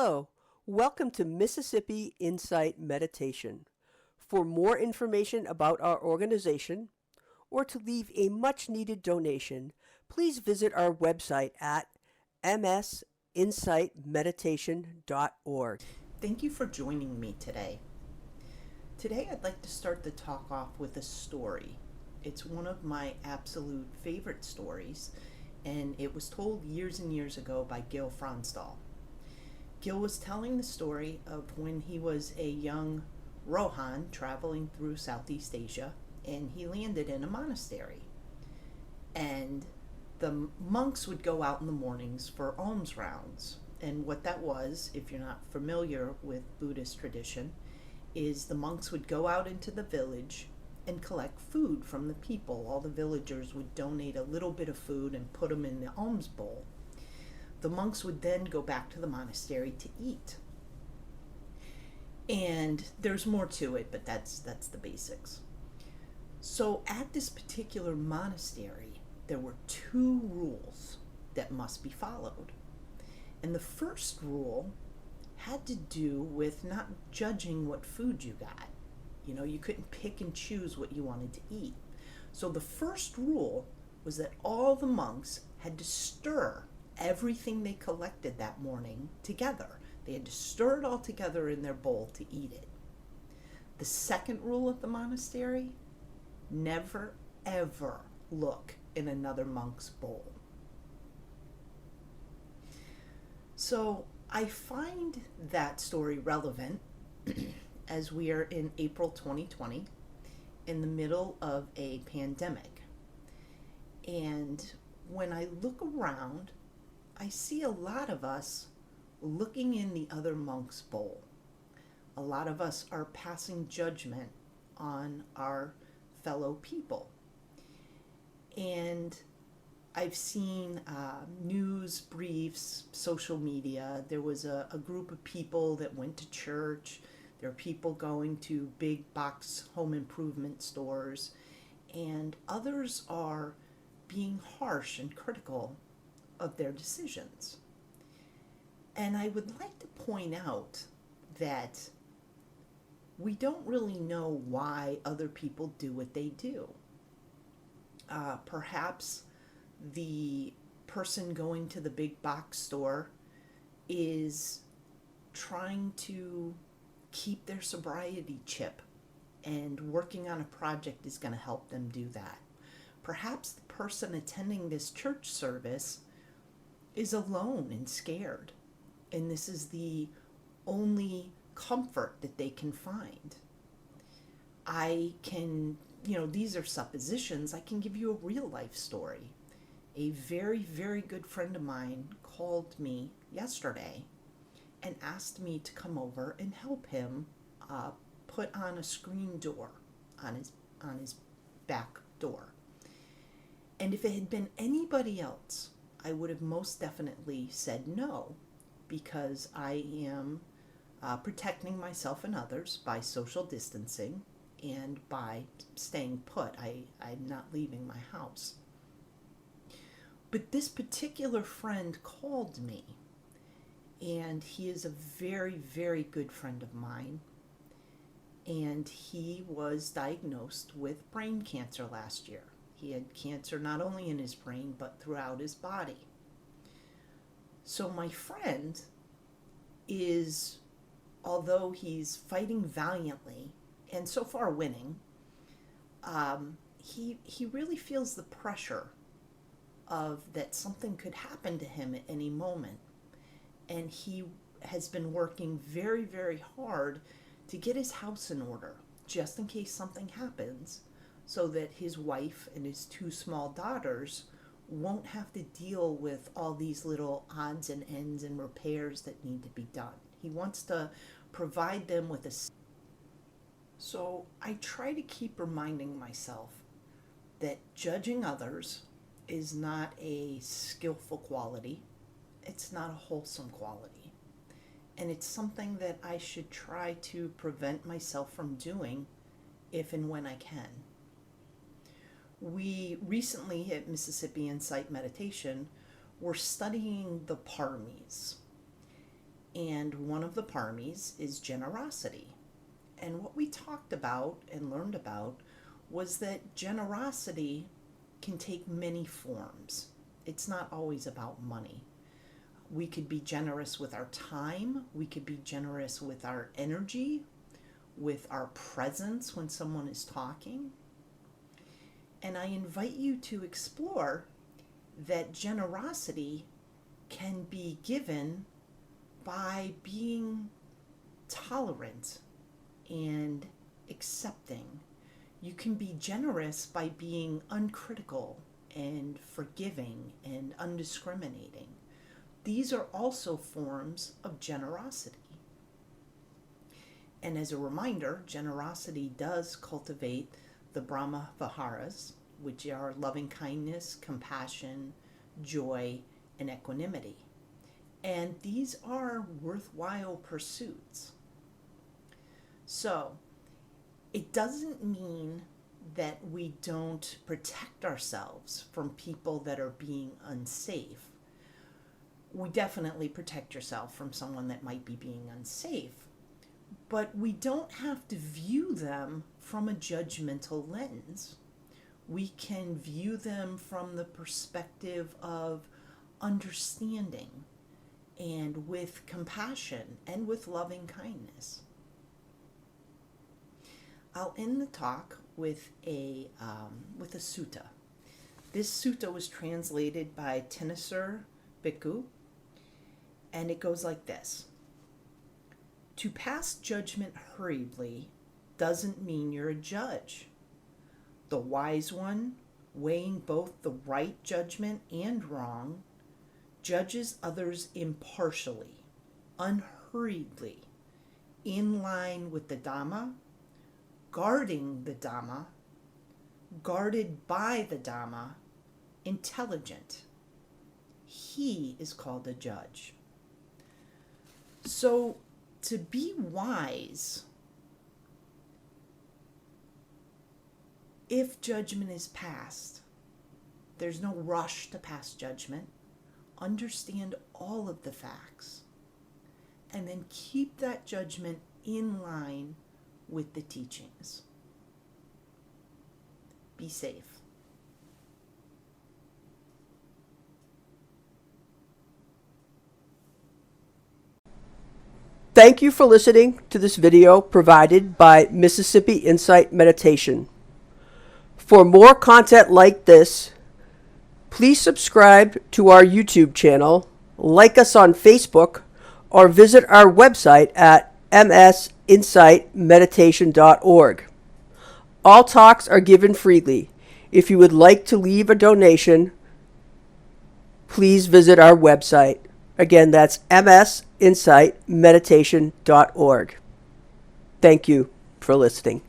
Hello, welcome to Mississippi Insight Meditation. For more information about our organization or to leave a much needed donation, please visit our website at msinsightmeditation.org. Thank you for joining me today. Today I'd like to start the talk off with a story. It's one of my absolute favorite stories, and it was told years and years ago by Gil Fronsdal. Gil was telling the story of when he was a young Rohan traveling through Southeast Asia, and he landed in a monastery. And the monks would go out in the mornings for alms rounds. And what that was, if you're not familiar with Buddhist tradition, is the monks would go out into the village and collect food from the people. All the villagers would donate a little bit of food and put them in the alms bowl. The monks would then go back to the monastery to eat. And there's more to it, but that's the basics. So at this particular monastery, there were two rules that must be followed. And the first rule had to do with not judging what food you got. You know, you couldn't pick and choose what you wanted to eat. So the first rule was that all the monks had to stir everything they collected that morning together. They had to stir it all together in their bowl to eat it. The second rule of the monastery: never ever look in another monk's bowl. So I find that story relevant as we are in April 2020, in the middle of a pandemic. And when I look around, I see a lot of us looking in the other monk's bowl. A lot of us are passing judgment on our fellow people. And I've seen news briefs, social media. There was a group of people that went to church. There are people going to big box home improvement stores. And others are being harsh and critical of their decisions. And I would like to point out that we don't really know why other people do what they do. Perhaps the person going to the big box store is trying to keep their sobriety chip, and working on a project is going to help them do that. Perhaps the person attending this church service is alone and scared, and this is the only comfort that they can find. These are suppositions. I can give you a real life story. A very, very good friend of mine called me yesterday and asked me to come over and help him put on a screen door on his back door. And if it had been anybody else, I would have most definitely said no, because I am protecting myself and others by social distancing and by staying put. I'm not leaving my house. But this particular friend called me, and he is a very, very good friend of mine, and he was diagnosed with brain cancer last year. He had cancer not only in his brain, but throughout his body. So my friend is, although he's fighting valiantly, and so far winning, he really feels the pressure of that something could happen to him at any moment. And he has been working very, very hard to get his house in order, just in case something happens, so that his wife and his two small daughters won't have to deal with all these little odds and ends and repairs that need to be done. He wants to provide them with a... So I try to keep reminding myself that judging others is not a skillful quality. It's not a wholesome quality. And it's something that I should try to prevent myself from doing if and when I can. We recently at Mississippi Insight Meditation were studying the paramis. And one of the paramis is generosity. And what we talked about and learned about was that generosity can take many forms. It's not always about money. We could be generous with our time. We could be generous with our energy, with our presence when someone is talking. And I invite you to explore that generosity can be given by being tolerant and accepting. You can be generous by being uncritical and forgiving and undiscriminating. These are also forms of generosity. And as a reminder, generosity does cultivate the Brahma Viharas, which are loving kindness, compassion, joy, and equanimity. And these are worthwhile pursuits. So, it doesn't mean that we don't protect ourselves from people that are being unsafe. We definitely protect yourself from someone that might be being unsafe, but we don't have to view them from a judgmental lens. We can view them from the perspective of understanding and with compassion and with loving kindness. I'll end the talk with a sutta. This sutta was translated by Thanissaro Bhikkhu, and it goes like this. To pass judgment hurriedly doesn't mean you're a judge. The wise one, weighing both the right judgment and wrong, judges others impartially, unhurriedly, in line with the Dhamma, guarding the Dhamma, guarded by the Dhamma, intelligent. He is called a judge. So, to be wise, if judgment is passed, there's no rush to pass judgment. Understand all of the facts, and then keep that judgment in line with the teachings. Be safe. Thank you for listening to this video provided by Mississippi Insight Meditation. For more content like this, please subscribe to our YouTube channel, like us on Facebook, or visit our website at msinsightmeditation.org. All talks are given freely. If you would like to leave a donation, please visit our website. Again, that's msinsightmeditation.org. Thank you for listening.